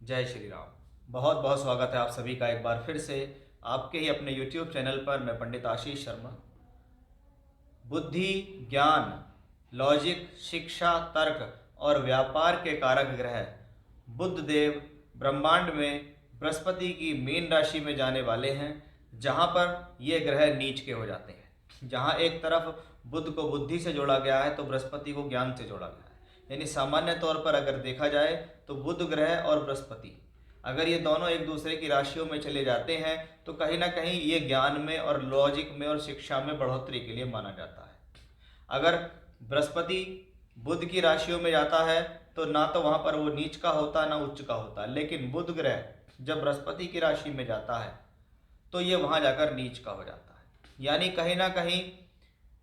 जय श्री राम। बहुत बहुत स्वागत है आप सभी का एक बार फिर से आपके ही अपने YouTube चैनल पर। मैं पंडित आशीष शर्मा। बुद्धि, ज्ञान, लॉजिक, शिक्षा, तर्क और व्यापार के कारक ग्रह बुध देव ब्रह्मांड में बृहस्पति की मीन राशि में जाने वाले हैं, जहां पर ये ग्रह नीच के हो जाते हैं। जहां एक तरफ बुध को बुद्धि से जोड़ा गया है तो बृहस्पति को ज्ञान से जोड़ा गया है। यानी सामान्य तौर पर अगर देखा जाए तो बुध ग्रह और बृहस्पति अगर ये दोनों एक दूसरे की राशियों में चले जाते हैं तो कहीं ना कहीं ये ज्ञान में और लॉजिक में और शिक्षा में बढ़ोतरी के लिए माना जाता है। अगर बृहस्पति बुध की राशियों में जाता है तो ना तो वहाँ पर वो नीच का होता ना उच्च का होता, लेकिन बुध ग्रह जब बृहस्पति की राशि में जाता है तो ये वहाँ जाकर नीच का हो जाता है। यानी कहीं ना कहीं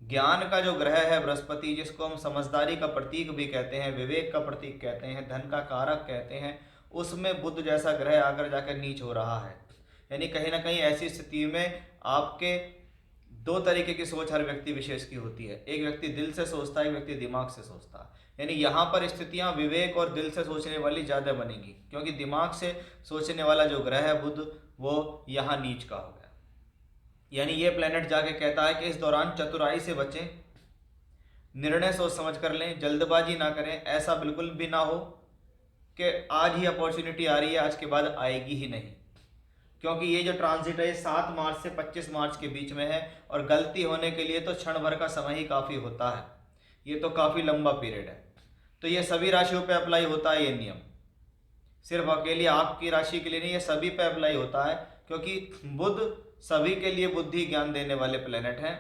ज्ञान का जो ग्रह है बृहस्पति, जिसको हम समझदारी का प्रतीक भी कहते हैं, विवेक का प्रतीक कहते हैं, धन का कारक कहते हैं, उसमें बुध जैसा ग्रह आकर जाकर नीच हो रहा है। यानी कहीं ना कहीं ऐसी स्थिति में आपके दो तरीके की सोच हर व्यक्ति विशेष की होती है। एक व्यक्ति दिल से सोचता है, एक व्यक्ति दिमाग से सोचता है। यानी यहाँ पर स्थितियाँ विवेक और दिल से सोचने वाली ज़्यादा बनेगी, क्योंकि दिमाग से सोचने वाला जो ग्रह है बुध, वो यहाँ नीच का हो गया। यानी ये प्लेनेट जाके कहता है कि इस दौरान चतुराई से बचें, निर्णय सोच समझ कर लें, जल्दबाजी ना करें। ऐसा बिल्कुल भी ना हो कि आज ही अपॉर्चुनिटी आ रही है, आज के बाद आएगी ही नहीं। क्योंकि ये जो ट्रांजिट है 7 मार्च से 25 मार्च के बीच में है, और गलती होने के लिए तो क्षण भर का समय ही काफ़ी होता है। ये तो काफ़ी लंबा पीरियड है। तो ये सभी राशियों पे अप्लाई होता है ये नियम, सिर्फ अकेली आपकी राशि के लिए नहीं, ये सभी पे अप्लाई होता है। क्योंकि बुध सभी के लिए बुद्धि ज्ञान देने वाले प्लेनेट हैं,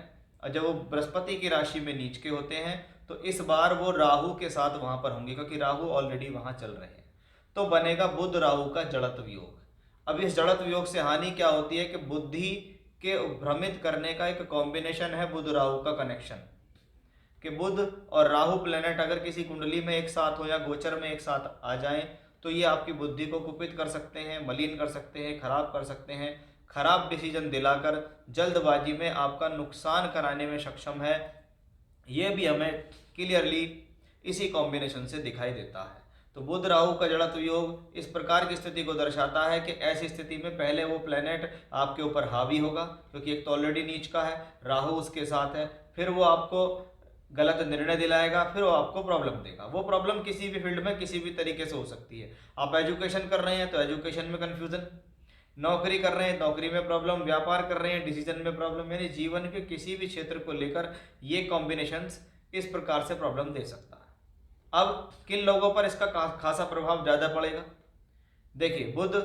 और जब वो बृहस्पति की राशि में नीच के होते हैं तो इस बार वो राहु के साथ वहाँ पर होंगे, क्योंकि राहु ऑलरेडी वहाँ चल रहे हैं। तो बनेगा बुध राहु का जड़त्व योग। अब इस जड़त्व योग से हानि क्या होती है कि बुद्धि के भ्रमित करने का एक कॉम्बिनेशन है बुध राहु का कनेक्शन, कि बुध और राहु प्लेनेट अगर किसी कुंडली में एक साथ हो या गोचर में एक साथ आ जाएं तो ये आपकी बुद्धि को कुपित कर सकते हैं, मलिन कर सकते हैं, खराब कर सकते हैं, खराब डिसीजन दिलाकर जल्दबाजी में आपका नुकसान कराने में सक्षम है। ये भी हमें क्लियरली इसी कॉम्बिनेशन से दिखाई देता है। तो बुध राहु का जड़त्व योग इस प्रकार की स्थिति को दर्शाता है कि ऐसी स्थिति में पहले वो प्लेनेट आपके ऊपर हावी होगा, क्योंकि एक तो ऑलरेडी नीच का है, राहु उसके साथ है। फिर वो आपको गलत निर्णय दिलाएगा, फिर वो आपको प्रॉब्लम देगा। वो प्रॉब्लम किसी भी फील्ड में किसी भी तरीके से हो सकती है। आप एजुकेशन कर रहे हैं तो एजुकेशन में कन्फ्यूजन, नौकरी कर रहे हैं नौकरी में प्रॉब्लम, व्यापार कर रहे हैं डिसीजन में प्रॉब्लम। यानी जीवन के किसी भी क्षेत्र को लेकर ये कॉम्बिनेशंस इस प्रकार से प्रॉब्लम दे सकता है। अब किन लोगों पर इसका खासा प्रभाव ज़्यादा पड़ेगा? देखिए, बुध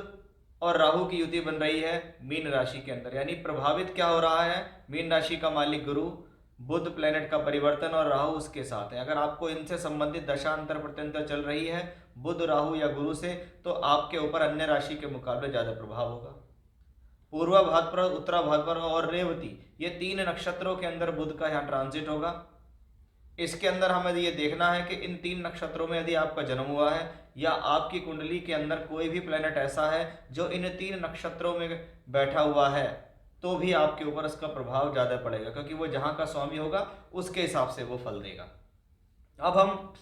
और राहु की युति बन रही है मीन राशि के अंदर। यानी प्रभावित क्या हो रहा है? मीन राशि का मालिक गुरु, बुध प्लेनेट का परिवर्तन और राहु उसके साथ है। अगर आपको इनसे संबंधित दशांतर प्रत्यंतर चल रही है बुध राहु या गुरु से, तो आपके ऊपर अन्य राशि के मुकाबले ज़्यादा प्रभाव होगा। पूर्वा भाद्रपद, उत्तरा भाद्रपद और रेवती, ये 3 नक्षत्रों के अंदर बुध का यहाँ ट्रांजिट होगा। इसके अंदर हमें ये देखना है कि इन 3 नक्षत्रों में यदि आपका जन्म हुआ है या आपकी कुंडली के अंदर कोई भी प्लेनेट ऐसा है जो इन 3 नक्षत्रों में बैठा हुआ है, तो भी आपके ऊपर इसका प्रभाव ज़्यादा पड़ेगा, क्योंकि वो जहाँ का स्वामी होगा उसके हिसाब से वो फल देगा। अब हम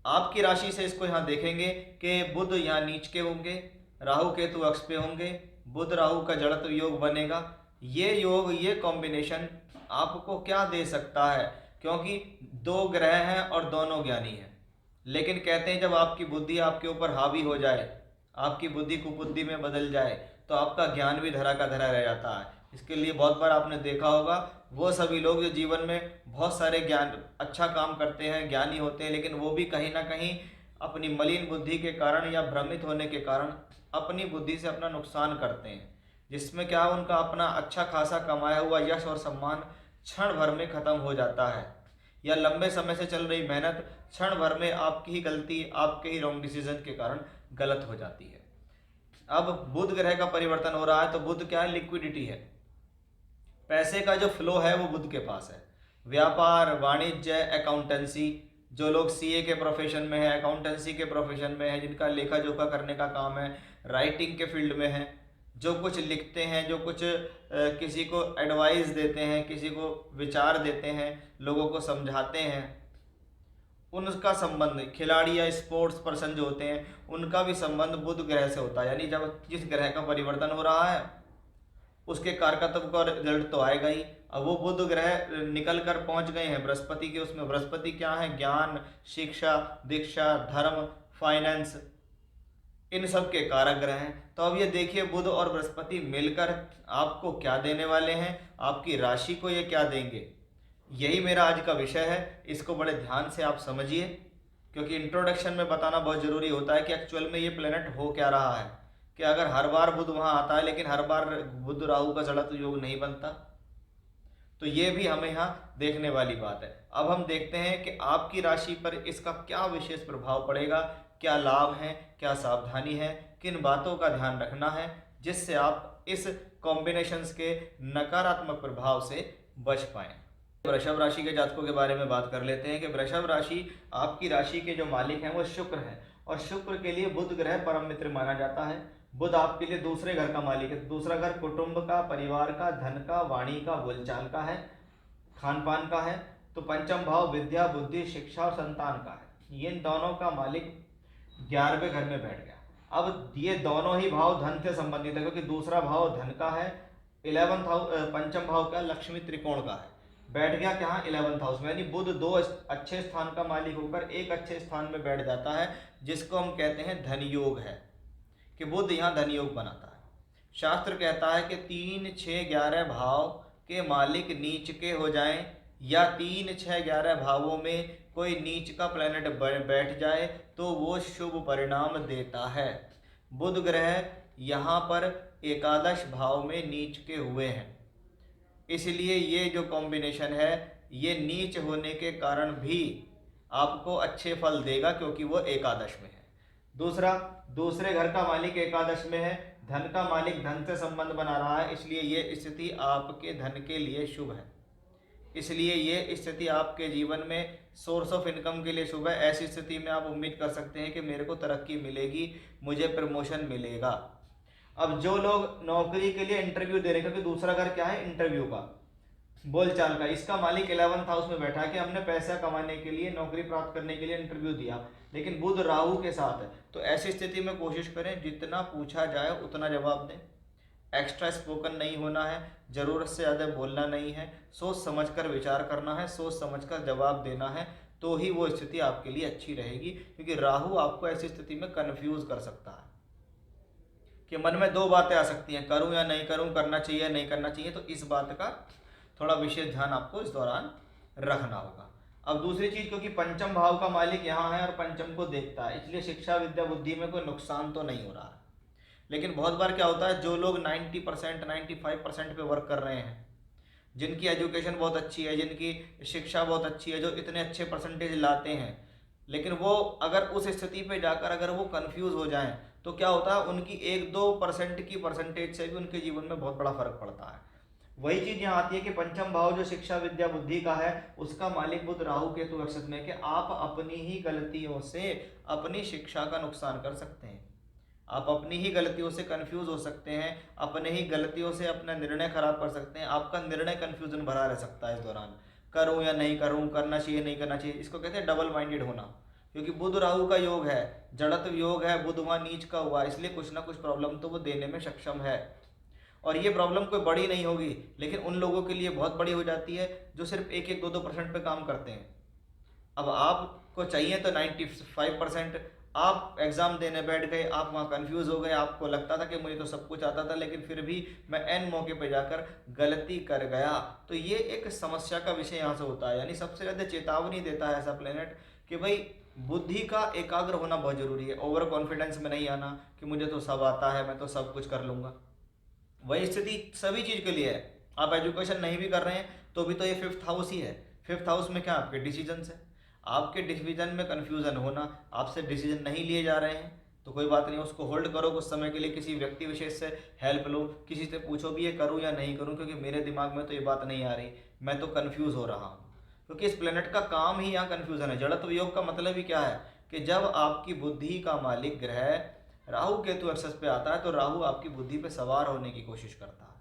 आपकी राशि से इसको यहाँ देखेंगे कि बुध यहाँ नीच के होंगे, राहु केतु अक्ष पे होंगे, बुध राहु का जड़त्व योग बनेगा। ये योग, ये कॉम्बिनेशन आपको क्या दे सकता है? क्योंकि 2 ग्रह हैं और दोनों ज्ञानी हैं, लेकिन कहते हैं जब आपकी बुद्धि आपके ऊपर हावी हो जाए, आपकी बुद्धि कुबुद्धि में बदल जाए, तो आपका ज्ञान भी धरा का धरा रह जाता है। इसके लिए बहुत बार आपने देखा होगा वो सभी लोग जो जीवन में बहुत सारे ज्ञान, अच्छा काम करते हैं, ज्ञानी होते हैं, लेकिन वो भी कहीं ना कहीं अपनी मलिन बुद्धि के कारण या भ्रमित होने के कारण अपनी बुद्धि से अपना नुकसान करते हैं, जिसमें क्या उनका अपना अच्छा खासा कमाया हुआ यश और सम्मान क्षण भर में खत्म हो जाता है, या लंबे समय से चल रही मेहनत क्षण भर में आपकी ही गलती, आपके ही रॉन्ग डिसीजन के कारण गलत हो जाती है। अब बुध ग्रह का परिवर्तन हो रहा है तो बुध क्या है? लिक्विडिटी है। पैसे का जो फ्लो है वो बुध के पास है। व्यापार, वाणिज्य, अकाउंटेंसी, जो लोग सीए के प्रोफेशन में है, अकाउंटेंसी के प्रोफेशन में है, जिनका लेखा जोखा करने का काम है, राइटिंग के फील्ड में है, जो कुछ लिखते हैं, जो कुछ किसी को एडवाइस देते हैं, किसी को विचार देते हैं, लोगों को समझाते हैं, उनका संबंध, खिलाड़ी या स्पोर्ट्स पर्सन जो होते हैं उनका भी संबंध बुध ग्रह से होता है। यानी जब जिस ग्रह का परिवर्तन हो रहा है उसके कारकत्व का रिजल्ट तो आएगा ही। अब वो बुध ग्रह निकल कर पहुंच गए हैं बृहस्पति के उसमें। बृहस्पति क्या है? ज्ञान, शिक्षा, दीक्षा, धर्म, फाइनेंस, इन सब के कारक ग्रह हैं। तो अब ये देखिए बुध और बृहस्पति मिलकर आपको क्या देने वाले हैं, आपकी राशि को ये क्या देंगे। यही मेरा आज का विषय है, इसको बड़े ध्यान से आप समझिए, क्योंकि इंट्रोडक्शन में बताना बहुत ज़रूरी होता है कि एक्चुअल में ये प्लेनेट हो क्या रहा है। कि अगर हर बार बुध वहाँ आता है लेकिन हर बार बुध राहु का जड़त्व योग नहीं बनता, तो ये भी हमें यहाँ देखने वाली बात है। अब हम देखते हैं कि आपकी राशि पर इसका क्या विशेष प्रभाव पड़ेगा, क्या लाभ है, क्या सावधानी है, किन बातों का ध्यान रखना है जिससे आप इस कॉम्बिनेशंस के नकारात्मक प्रभाव से बच पाएं। वृषभ राशि के जातकों के बारे में बात कर लेते हैं कि वृषभ राशि, आपकी राशि के जो मालिक हैं वो शुक्र हैं, और शुक्र के लिए बुध ग्रह परम मित्र माना जाता है। बुध आपके लिए दूसरे घर का मालिक है। दूसरा घर कुटुंब का, परिवार का, धन का, वाणी का, बोलचाल का है, खान पान का है। तो पंचम भाव विद्या, बुद्धि, शिक्षा और संतान का है। ये इन दोनों का मालिक 11वें घर में बैठ गया। अब ये दोनों ही भाव धन से संबंधित है, क्योंकि दूसरा भाव धन का है, 11th हाउस, पंचम भाव का लक्ष्मी त्रिकोण का है, बैठ गया क्या? 11th हाउस में। यानी बुध दो अच्छे स्थान का मालिक होकर एक अच्छे स्थान में बैठ जाता है, जिसको हम कहते हैं धन योग है, कि बुध यहाँ धन योग बनाता है। शास्त्र कहता है कि 3, 6, 11 भाव के मालिक नीच के हो जाएं, या 3, 6, 11 भावों में कोई नीच का प्लैनेट बैठ जाए तो वो शुभ परिणाम देता है। बुध ग्रह यहाँ पर एकादश भाव में नीच के हुए हैं, इसलिए ये जो कॉम्बिनेशन है ये नीच होने के कारण भी आपको अच्छे फल देगा, क्योंकि वो एकादश में है। दूसरा, दूसरे घर का मालिक एकादश में है, धन का मालिक धन से संबंध बना रहा है, इसलिए ये स्थिति आपके धन के लिए शुभ है। इसलिए ये स्थिति आपके जीवन में सोर्स ऑफ इनकम के लिए शुभ है। ऐसी स्थिति में आप उम्मीद कर सकते हैं कि मेरे को तरक्की मिलेगी, मुझे प्रमोशन मिलेगा। अब जो लोग नौकरी के लिए इंटरव्यू दे रहे हैं, क्योंकि दूसरा घर क्या है? इंटरव्यू का, बोलचाल का, इसका मालिक 11th हाउस में बैठा है कि हमने पैसा कमाने के लिए, नौकरी प्राप्त करने के लिए इंटरव्यू दिया, लेकिन बुध राहु के साथ है। तो ऐसी स्थिति में कोशिश करें जितना पूछा जाए उतना जवाब दें। एक्स्ट्रा स्पोकन नहीं होना है, ज़रूरत से ज़्यादा बोलना नहीं है, सोच समझकर विचार करना है, सोच समझकर जवाब देना है, तो ही वो स्थिति आपके लिए अच्छी रहेगी। क्योंकि राहु आपको ऐसी स्थिति में कन्फ्यूज़ कर सकता है कि मन में दो बातें आ सकती हैं, करूं या नहीं करूं, करना चाहिए या नहीं करना चाहिए। तो इस बात का थोड़ा विशेष ध्यान आपको इस दौरान रखना होगा। अब दूसरी चीज़, क्योंकि पंचम भाव का मालिक यहाँ है और पंचम को देखता है, इसलिए शिक्षा, विद्या, बुद्धि में कोई नुकसान तो नहीं हो रहा है। लेकिन बहुत बार क्या होता है, जो लोग 90%, 95% पे वर्क कर रहे हैं, जिनकी एजुकेशन बहुत अच्छी है, जिनकी शिक्षा बहुत अच्छी है, जो इतने अच्छे परसेंटेज लाते हैं, लेकिन वो अगर उस स्थिति पे जाकर अगर वो कंफ्यूज हो जाएं तो क्या होता है, उनकी 1-2% की परसेंटेज से भी उनके जीवन में बहुत बड़ा फर्क पड़ता है। वही चीज़ यहाँ आती है कि पंचम भाव जो शिक्षा, विद्या, बुद्धि का है, उसका मालिक बुध राहु केतु अक्षत में, कि आप अपनी ही गलतियों से अपनी शिक्षा का नुकसान कर सकते हैं, आप अपनी ही गलतियों से कंफ्यूज हो सकते हैं, अपने ही गलतियों से अपना निर्णय खराब कर सकते हैं। आपका निर्णय कंफ्यूजन भरा रह सकता है इस दौरान, करूं या नहीं करूं, करना चाहिए नहीं करना चाहिए। इसको कहते हैं डबल माइंडेड होना, क्योंकि बुध राहु का योग है, जड़त्व योग है, बुध वहाँ नीच का हुआ, इसलिए कुछ ना कुछ प्रॉब्लम तो वो देने में सक्षम है। और ये प्रॉब्लम कोई बड़ी नहीं होगी, लेकिन उन लोगों के लिए बहुत बड़ी हो जाती है जो सिर्फ 1-2% पे काम करते हैं। अब आपको चाहिए तो 95%, आप एग्ज़ाम देने बैठ गए, आप वहाँ कंफ्यूज हो गए, आपको लगता था कि मुझे तो सब कुछ आता था, लेकिन फिर भी मैं एन मौके पे जाकर गलती कर गया। तो ये एक समस्या का विषय यहाँ से होता है। यानी सबसे ज़्यादा चेतावनी देता है ऐसा प्लेनेट कि भाई बुद्धि का एकाग्र होना बहुत ज़रूरी है। ओवर कॉन्फिडेंस में नहीं आना कि मुझे तो सब आता है, मैं तो सब कुछ कर लूँगा। वही स्थिति सभी चीज़ के लिए है। आप एजुकेशन नहीं भी कर रहे हैं तो भी तो ये 5th हाउस ही है। 5th हाउस में क्या? आपके डिसीजंस है। आपके डिसीजन में कन्फ्यूज़न होना, आपसे डिसीजन नहीं लिए जा रहे हैं तो कोई बात नहीं, उसको होल्ड करो कुछ समय के लिए, किसी व्यक्ति विशेष से हेल्प लो, किसी से पूछो भी ये करूँ या नहीं करूँ, क्योंकि मेरे दिमाग में तो ये बात नहीं आ रही, मैं तो कन्फ्यूज़ हो रहा हूँ। क्योंकि इस प्लेनेट का काम ही यहाँ कन्फ्यूज़न है। जड़त्व योग का मतलब ही क्या है कि जब आपकी बुद्धि का मालिक ग्रह राहु केतु एक्सेस पे आता है तो राहु आपकी बुद्धि पे सवार होने की कोशिश करता है,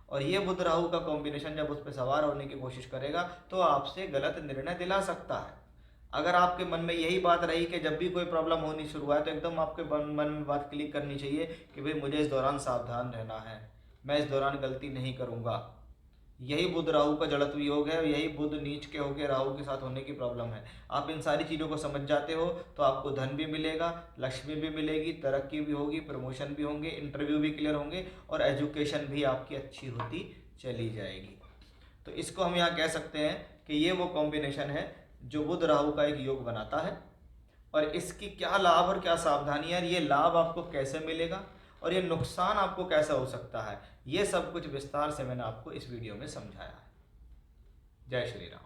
और ये बुध राहु का कॉम्बिनेशन जब उस पर सवार होने की कोशिश करेगा तो आपसे गलत निर्णय दिला सकता है। अगर आपके मन में यही बात रही कि जब भी कोई प्रॉब्लम होनी शुरू हुआ है तो एकदम आपके मन में बात क्लिक करनी चाहिए कि भाई मुझे इस दौरान सावधान रहना है, मैं इस दौरान गलती नहीं करूँगा। यही बुध राहु का जड़त्व योग है और यही बुध नीच के होकर राहु के साथ होने की प्रॉब्लम है। आप इन सारी चीज़ों को समझ जाते हो तो आपको धन भी मिलेगा, लक्ष्मी भी मिलेगी, तरक्की भी होगी, प्रमोशन भी होंगे, इंटरव्यू भी क्लियर होंगे और एजुकेशन भी आपकी अच्छी होती चली जाएगी। तो इसको हम यहाँ कह सकते हैं कि ये वो कॉम्बिनेशन है जो बुध राहु का एक योग बनाता है। और इसकी क्या लाभ और क्या सावधानियां, ये लाभ आपको कैसे मिलेगा और ये नुकसान आपको कैसा हो सकता है, ये सब कुछ विस्तार से मैंने आपको इस वीडियो में समझाया है। जय श्री राम।